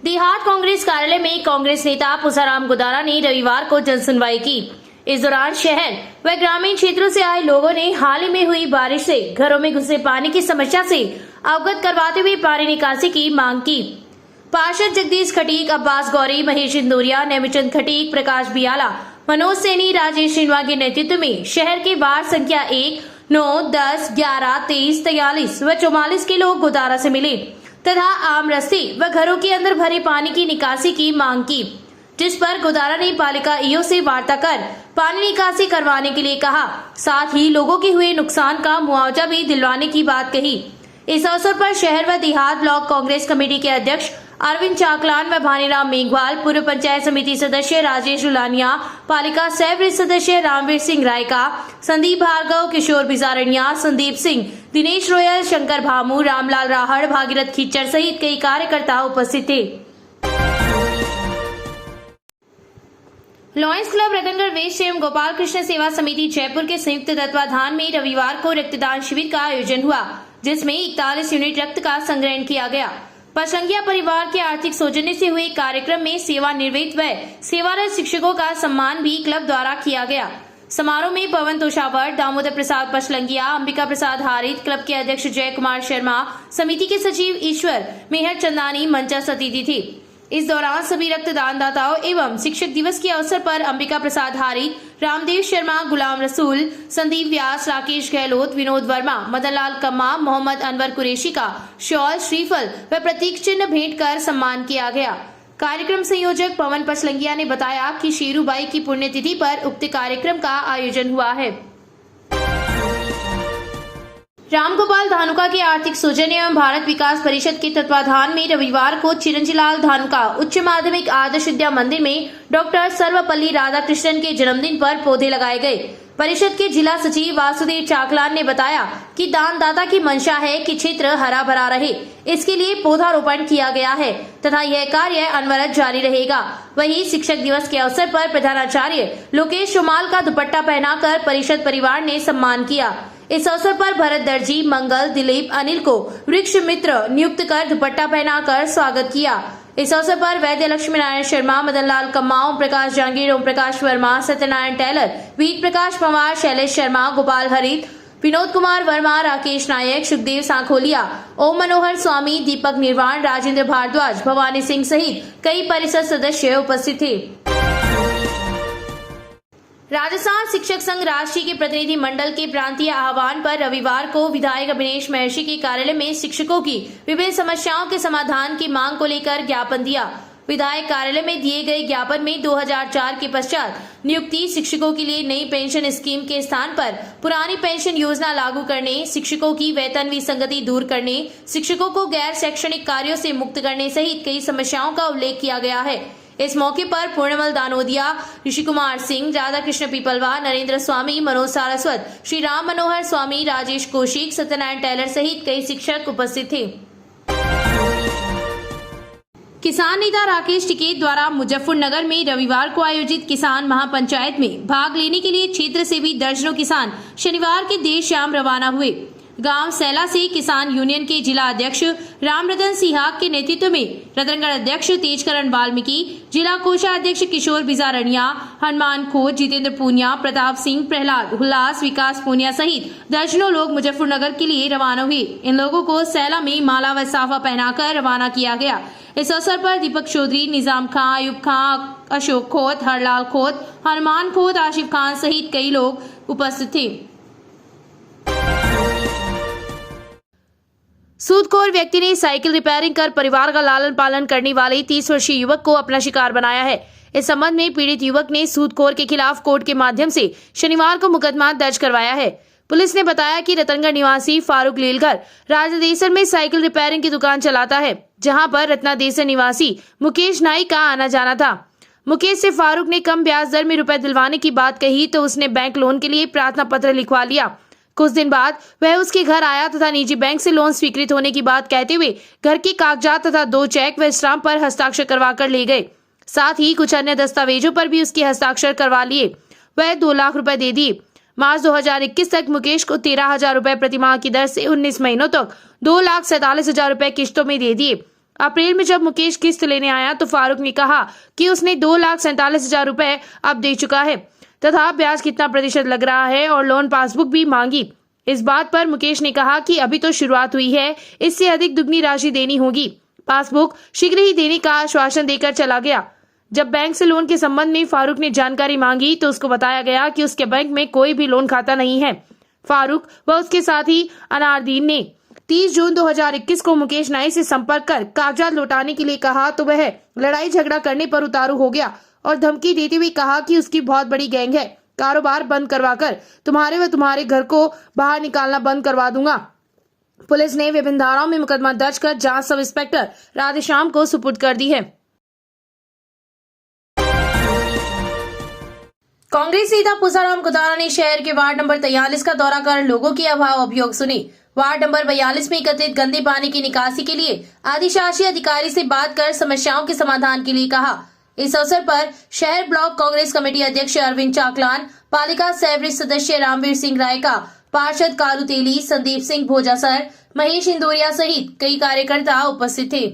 देहात कांग्रेस कार्यालय में कांग्रेस नेता पुसाराम गुदारा ने रविवार को जनसुनवाई की। इस दौरान शहर व ग्रामीण क्षेत्रों से आए लोगों ने हाल ही में हुई बारिश से घरों में घुसे पानी की समस्या से अवगत करवाते हुए पानी निकासी की मांग की। पार्षद जगदीश खटीक, अब्बास गौरी, महेश इंदौरिया, नेमिचंद खटीक, प्रकाश बियाला, मनोज सैनी, राजेश शिनवा के नेतृत्व में शहर के वार्ड संख्या 1, 9, 10, 11, 23, 43 व 44 के लोग गुदारा से मिले तथा आम रस्ते व घरों के अंदर भरे पानी की निकासी की मांग की, जिस पर गुदारा ने पालिका ईओ से वार्ता कर पानी निकासी करवाने के लिए कहा। साथ ही लोगों के हुए नुकसान का मुआवजा भी दिलवाने की बात कही। इस अवसर पर शहर व देहात ब्लॉक कांग्रेस कमेटी के अध्यक्ष अरविंद चाकलान व भानीराम मेघवाल, पूर्व पंचायत समिति सदस्य राजेश रुलानिया, पालिका सैवरेज सदस्य रामवीर सिंह रायका, संदीप भार्गव, किशोर बिजारनिया, संदीप सिंह, दिनेश रोयल, शंकर भामू, रामलाल राहड़, भागीरथ खिच्चर सहित कई कार्यकर्ता उपस्थित थे। लॉयंस क्लब रतनगढ़ वेस्ट एवं गोपाल कृष्ण सेवा समिति जयपुर के संयुक्त तत्वाधान में रविवार को रक्तदान शिविर का आयोजन हुआ, जिसमें 41 यूनिट रक्त का संग्रहण किया गया। पचलंगिया परिवार के आर्थिक सौजन्य से हुए कार्यक्रम में सेवानिवृत्त व सेवारत शिक्षकों का सम्मान भी क्लब द्वारा किया गया। समारोह में पवन तोशावर, दामोदर प्रसाद पचलंगिया, अंबिका प्रसाद हारित, क्लब के अध्यक्ष जय कुमार शर्मा, समिति के सचिव ईश्वर, मेहर चंदानी मंचस्थ अतिथि थे। इस दौरान सभी रक्तदान दाताओं एवं शिक्षक दिवस के अवसर पर अंबिका प्रसाद हारित, रामदेव शर्मा, गुलाम रसूल, संदीप व्यास, राकेश गहलोत, विनोद वर्मा, मदनलाल कम्मा, मोहम्मद अनवर कुरैशी का शॉल, श्रीफल व प्रतीक चिन्ह भेंट कर सम्मान किया गया। कार्यक्रम संयोजक पवन पचलंगिया ने बताया कि शेरूबाई की पुण्यतिथि पर उक्त कार्यक्रम का आयोजन हुआ है। रामगोपाल धानुका के आर्थिक सौजन्य एवं भारत विकास परिषद के तत्वाधान में रविवार को चिरंजीलाल धानुका उच्च माध्यमिक आदर्श विद्या मंदिर में डॉक्टर सर्वपल्ली राधाकृष्णन के जन्मदिन पर पौधे लगाए गए। परिषद के जिला सचिव वासुदेव चाकलान ने बताया कि दानदाता की मंशा है कि क्षेत्र हरा भरा रहे, इसके लिए पौधारोपण किया गया है तथा यह कार्य अनवरत जारी रहेगा। वहीं शिक्षक दिवस के अवसर पर प्रधानाचार्य लोकेश चुमाल का दुपट्टा पहनाकर परिषद परिवार ने सम्मान किया। इस अवसर पर भरत दर्जी, मंगल, दिलीप, अनिल को वृक्ष मित्र नियुक्त कर दुपट्टा पहनाकर स्वागत किया। इस अवसर पर वैद्य लक्ष्मी नारायण शर्मा, मदनलाल कम्मा, ओम प्रकाश जांगीर, ओम प्रकाश वर्मा, सत्यनारायण टेलर, वीर प्रकाश पवार, शैलेश शर्मा, गोपाल हरित, विनोद कुमार वर्मा, राकेश नायक, सुखदेव सांखोलिया, ओम मनोहर स्वामी, दीपक निर्वाण, राजेंद्र भारद्वाज, भवानी सिंह सहित कई परिषद सदस्य उपस्थित थे। राजस्थान शिक्षक संघ राष्ट्रीय के प्रतिनिधि मंडल के प्रांतीय आह्वान पर रविवार को विधायक अभिनेश महर्षि के कार्यालय में शिक्षकों की विभिन्न समस्याओं के समाधान की मांग को लेकर ज्ञापन दिया। विधायक कार्यालय में दिए गए ज्ञापन में 2004 के पश्चात नियुक्ति, शिक्षकों के लिए नई पेंशन स्कीम के स्थान पर पुरानी पेंशन योजना लागू करने, शिक्षकों की वेतन विसंगति दूर करने, शिक्षकों को गैर शैक्षणिक कार्यों से मुक्त करने सहित कई समस्याओं का उल्लेख किया गया है। इस मौके पर पूर्णमल दानोदिया, ऋषि कुमार सिंह, राधा कृष्ण पीपलवा, नरेंद्र स्वामी, मनोज सारस्वत, श्री राम मनोहर स्वामी, राजेश कौशिक, सत्यनारायण टेलर सहित कई शिक्षक उपस्थित थे। किसान नेता राकेश टिकैत द्वारा मुजफ्फरनगर में रविवार को आयोजित किसान महापंचायत में भाग लेने के लिए क्षेत्र से भी दर्जनों किसान शनिवार की देर शाम रवाना हुए। गांव सैला से किसान यूनियन के जिला अध्यक्ष रामरतन सिहाग के नेतृत्व में रतनगढ़ अध्यक्ष तेजकरण वाल्मीकि, जिला कोषाध्यक्ष किशोर बिजारनिया, हनुमान खोज, जितेंद्र पूनिया, प्रताप सिंह, प्रहलाद हुल्लास, विकास पूनिया सहित दर्जनों लोग मुजफ्फरनगर के लिए रवाना हुए। इन लोगों को सैला में माला व साफा पहनाकर रवाना किया गया। इस अवसर पर दीपक चौधरी, निजाम खां, अयूब खां, अशोक खोत, हरलाल खोत, हनुमान खोत, आशिफ खान सहित कई लोग उपस्थित थे। सूदखोर व्यक्ति ने साइकिल रिपेयरिंग कर परिवार का लालन पालन करने वाले 30 वर्षीय युवक को अपना शिकार बनाया है। इस संबंध में पीड़ित युवक ने सूदखोर के खिलाफ कोर्ट के माध्यम से शनिवार को मुकदमा दर्ज करवाया है। पुलिस ने बताया कि रतनगढ़ निवासी फारूक लीलगर राजदेसर में साइकिल रिपेयरिंग की दुकान चलाता है, जहां पर रत्नादेसर निवासी मुकेश नाइक का आना जाना था। मुकेश से फारूक ने कम ब्याज दर में रुपए दिलवाने की बात कही तो उसने बैंक लोन के लिए प्रार्थना पत्र लिखवा लिया। कुछ दिन बाद वह उसके घर आया तथा निजी बैंक से लोन स्वीकृत होने की बात कहते हुए घर के कागजात तथा 2 चेक व स्टाम्प पर हस्ताक्षर करवा कर ले गए। साथ ही कुछ अन्य दस्तावेजों पर भी उसके हस्ताक्षर करवा लिए। वह 2 लाख रुपए दे दिए। मार्च 2021 तक मुकेश को 13,000 रुपए प्रतिमाह की दर से 19 महीनों तक 2,47,000 रुपए किश्तों में दे दिए। अप्रैल में जब मुकेश किस्त लेने आया तो फारूक ने कहा कि उसने 2,47,000 रुपए अब दे चुका है तथा ब्याज कितना प्रतिशत लग रहा है और लोन पासबुक भी मांगी। इस बात पर मुकेश ने कहा कि अभी तो शुरुआत हुई है, इससे अधिक दुगनी राशि देनी होगी। पासबुक शीघ्र ही देने का आश्वासन देकर चला गया। जब बैंक से लोन के संबंध में फारूक ने जानकारी मांगी तो उसको बताया गया कि उसके बैंक में कोई भी लोन खाता नहीं है। फारूक व उसके साथी अनारदीन ने 30 जून 2021 को मुकेश नाई से संपर्क कर कागजात लौटाने के लिए कहा तो वह लड़ाई झगड़ा करने पर उतारू हो गया और धमकी देते हुए कहा कि उसकी बहुत बड़ी गैंग है, कारोबार बंद करवाकर तुम्हारे व तुम्हारे घर को बाहर निकालना बंद करवा दूंगा। पुलिस ने विभिन्न धाराओं में मुकदमा दर्ज कर जांच सब इंस्पेक्टर राधेश्याम को सुपुर्द कर दी है। कांग्रेस नेता पूसाराम गुदारा ने शहर के वार्ड नंबर 43 का दौरा कर लोगों के अभियोग सुनी। वार्ड नंबर 42 में एकत्रित गंदे पानी की निकासी के लिए अधिशासी अधिकारी से बात कर समस्याओं के समाधान के लिए कहा। इस अवसर पर शहर ब्लॉक कांग्रेस कमेटी अध्यक्ष अरविंद चाकलान, पालिका सेवरेज सदस्य रामवीर सिंह रायका, पार्षद कालू तेली, संदीप सिंह भोजासर, महेश इंदौरिया सहित कई कार्यकर्ता उपस्थित थे।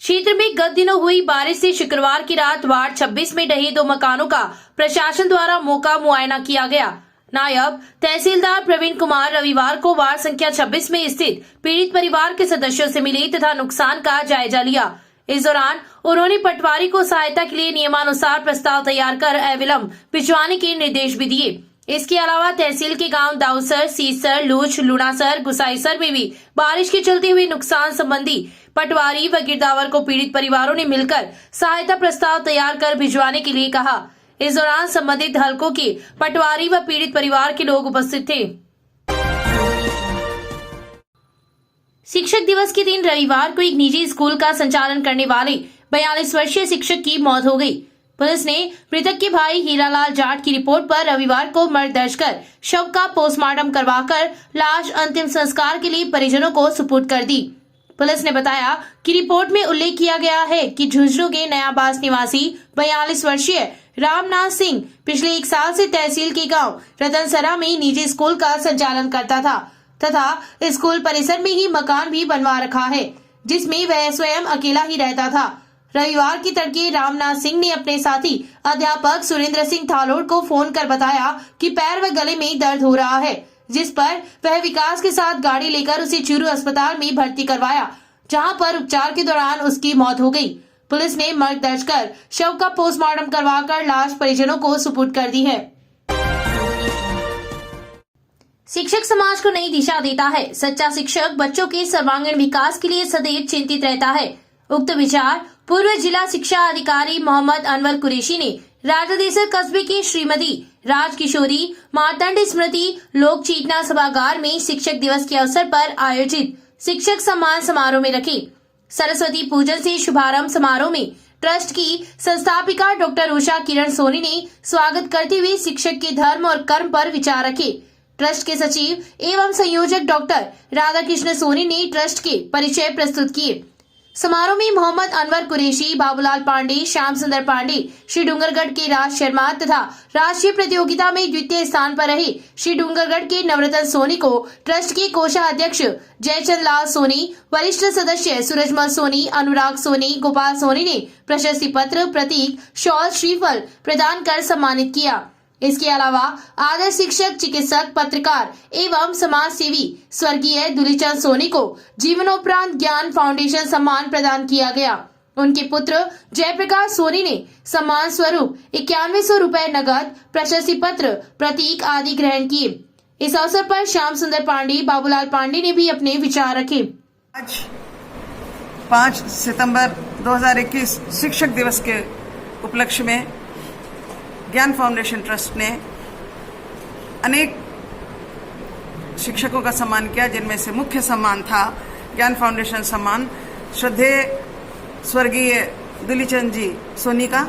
क्षेत्र में गत दिनों हुई बारिश से शुक्रवार की रात वार्ड 26 में ढहे 2 मकानों का प्रशासन द्वारा मौका मुआयना किया गया। नायब तहसीलदार प्रवीण कुमार रविवार को वार्ड संख्या 26 में स्थित पीड़ित परिवार के सदस्यों से मिले तथा नुकसान का जायजा लिया। इस दौरान उन्होंने पटवारी को सहायता के लिए नियमानुसार प्रस्ताव तैयार कर अविलंब भिजवाने के निर्देश भी दिए। इसके अलावा तहसील के गांव दाऊसर, सीसर, लूच, लुणासर, गुसाईसर में भी बारिश के चलते हुए नुकसान संबंधी पटवारी व गिरदावर को पीड़ित परिवारों ने मिलकर सहायता प्रस्ताव तैयार कर भिजवाने के लिए कहा। इस दौरान संबंधित हलकों के पटवारी व पीड़ित परिवार के लोग उपस्थित थे। शिक्षक दिवस के दिन रविवार को एक निजी स्कूल का संचालन करने वाले 42 वर्षीय शिक्षक की मौत हो गई। पुलिस ने मृतक के भाई हीरालाल जाट की रिपोर्ट पर रविवार को मर्ग दर्ज कर शव का पोस्टमार्टम करवाकर लाश अंतिम संस्कार के लिए परिजनों को सुपुर्द कर दी। पुलिस ने बताया कि रिपोर्ट में उल्लेख किया गया है कि झुंझुनू के नयाबास निवासी 42 वर्षीय रामनाथ सिंह पिछले 1 साल से तहसील के गांव रतनसरा में निजी स्कूल का संचालन करता था तथा स्कूल परिसर में ही मकान भी बनवा रखा है, जिसमें वह स्वयं अकेला ही रहता था। रविवार की तड़के रामनाथ सिंह ने अपने साथी अध्यापक सुरेंद्र सिंह थालोड़ को फोन कर बताया कि पैर व गले में दर्द हो रहा है, जिस पर वह विकास के साथ गाड़ी लेकर उसे चूरू अस्पताल में भर्ती करवाया, जहां पर उपचार के दौरान उसकी मौत हो गई। पुलिस ने मर्ग दर्ज कर शव का पोस्टमार्टम करवाकर लाश परिजनों को सुपुर्द कर दी है। शिक्षक समाज को नई दिशा देता है। सच्चा शिक्षक बच्चों के सर्वांगीण विकास के लिए सदैव चिंतित रहता है। उक्त विचार पूर्व जिला शिक्षा अधिकारी मोहम्मद अनवर कुरैशी ने राजादेसर कस्बे के श्रीमती राजकिशोरी मार्तंड स्मृति लोक चेतना सभागार में शिक्षक दिवस के अवसर पर आयोजित शिक्षक सम्मान समारोह में रखे। सरस्वती पूजन से शुभारंभ समारोह में ट्रस्ट की संस्थापिका डॉक्टर उषा किरण सोनी ने स्वागत करते हुए शिक्षक के धर्म और कर्म पर विचार रखे। ट्रस्ट के सचिव एवं संयोजक डॉक्टर राधाकृष्ण सोनी ने ट्रस्ट के परिचय प्रस्तुत किए। समारोह में मोहम्मद अनवर कुरैशी, बाबूलाल पांडे, श्याम सुंदर पांडे, श्री डूंगरगढ़ के राज शर्मा तथा राष्ट्रीय प्रतियोगिता में द्वितीय स्थान पर रहे श्री डूंगरगढ़ के नवरत्न सोनी को ट्रस्ट के कोषाध्यक्ष जयचंद लाल सोनी, वरिष्ठ सदस्य सूरजमल सोनी, अनुराग सोनी, गोपाल सोनी ने प्रशस्ति पत्र, प्रतीक, शॉल, श्रीफल प्रदान कर सम्मानित किया। इसके अलावा आदर्श शिक्षक, चिकित्सक, पत्रकार एवं समाज सेवी स्वर्गीय दुलीचंद सोनी को जीवनोपरांत ज्ञान फाउंडेशन सम्मान प्रदान किया गया। उनके पुत्र जयप्रकाश सोनी ने सम्मान स्वरूप 9100 रुपए नगद, प्रशस्ति पत्र, प्रतीक आदि ग्रहण किए। इस अवसर पर श्याम सुंदर पांडे, बाबूलाल पांडे ने भी अपने विचार रखे। आज 5 सितंबर 2021 शिक्षक दिवस के उपलक्ष्य में ज्ञान फाउंडेशन ट्रस्ट ने अनेक शिक्षकों का सम्मान किया, जिनमें से मुख्य सम्मान था ज्ञान फाउंडेशन सम्मान श्रद्धेय स्वर्गीय दुलीचंद जी सोनी का।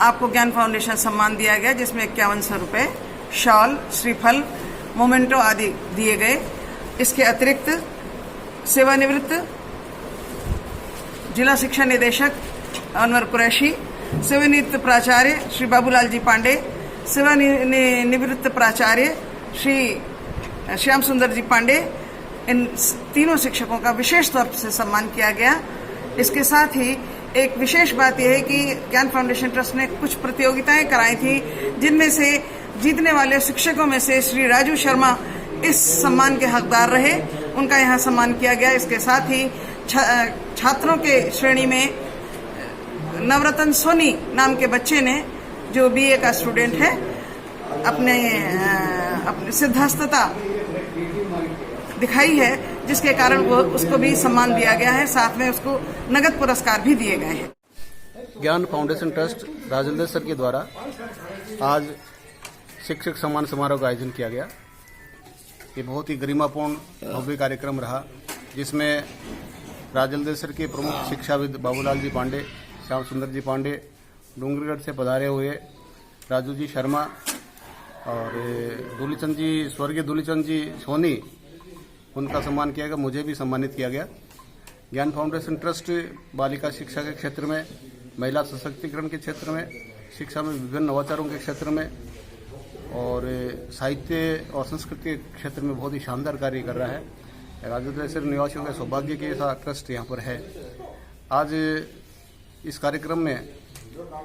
आपको ज्ञान फाउंडेशन सम्मान दिया गया, जिसमें 5100 रुपए, शॉल, श्रीफल, मोमेंटो आदि दिए गए। इसके अतिरिक्त सेवानिवृत्त जिला शिक्षा निदेशक अनवर कुरैशी, सेवानिवृत्त प्राचार्य श्री बाबूलाल जी पांडे, सेवानिवृत्त प्राचार्य श्री श्याम सुंदर जी पांडे, इन तीनों शिक्षकों का विशेष तौर से सम्मान किया गया। इसके साथ ही एक विशेष बात यह है कि ज्ञान फाउंडेशन ट्रस्ट ने कुछ प्रतियोगिताएं कराई थी, जिनमें से जीतने वाले शिक्षकों में से श्री राजू शर्मा इस सम्मान के हकदार रहे, उनका यहाँ सम्मान किया गया। इसके साथ ही छात्रों के श्रेणी में नवरत्न सोनी नाम के बच्चे ने, जो बीए का स्टूडेंट है, अपने सिद्धहस्तता दिखाई है, जिसके कारण वो उसको भी सम्मान दिया गया है। साथ में उसको नगद पुरस्कार भी दिए गए हैं। ज्ञान फाउंडेशन ट्रस्ट राजेंद्र सर के द्वारा आज शिक्षक सम्मान समारोह का आयोजन किया गया। ये बहुत ही गरिमापूर्ण भव्य कार्यक्रम रहा, जिसमें राजेंद्र सर के प्रमुख शिक्षाविद बाबूलाल जी पांडे, श्याम सुंदर जी पांडे, डूंगरगढ़ से पधारे हुए राजू जी शर्मा और दूलीचंद जी, स्वर्गीय दूलीचंद जी सोनी, उनका सम्मान किया गया। मुझे भी सम्मानित किया गया। ज्ञान फाउंडेशन ट्रस्ट बालिका शिक्षा के क्षेत्र में, महिला सशक्तिकरण के क्षेत्र में, शिक्षा में विभिन्न नवाचारों के क्षेत्र में और साहित्य और संस्कृति के क्षेत्र में बहुत ही शानदार कार्य कर रहा है। राजेंद्र निवासियों के सौभाग्य के साथ ट्रस्ट यहाँ पर है। आज इस कार्यक्रम में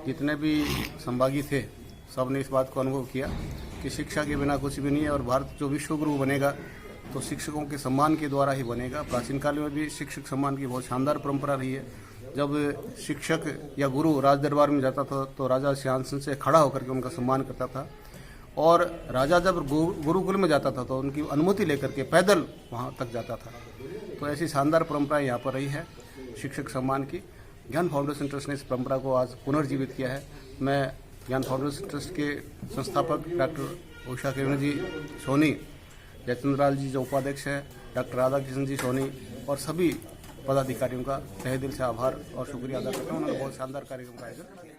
जितने भी संभागी थे, सबने इस बात को अनुभव किया कि शिक्षा के बिना कुछ भी नहीं है और भारत जो विश्व गुरु बनेगा तो शिक्षकों के सम्मान के द्वारा ही बनेगा। प्राचीन काल में भी शिक्षक सम्मान की बहुत शानदार परंपरा रही है। जब शिक्षक या गुरु राज दरबार में जाता था तो राजा सिंहासन से खड़ा होकर के उनका सम्मान करता था, और राजा जब गुरुकुल में जाता था तो उनकी अनुमति लेकर के पैदल वहाँ तक जाता था। तो ऐसी शानदार परंपरा यहाँ पर रही है शिक्षक सम्मान की। ज्ञान फाउंडेशन ट्रस्ट ने इस परंपरा को आज पुनर्जीवित किया है। मैं ज्ञान फाउंडेशन ट्रस्ट के संस्थापक डॉक्टर उषा किरण जी सोनी, जयचंद्र लाल जी जो उपाध्यक्ष हैं, डॉक्टर राधा किशन जी सोनी और सभी पदाधिकारियों का तहे दिल से आभार और शुक्रिया अदा करता हूँ। उन्होंने बहुत शानदार कार्यक्रम का आयोजन किया।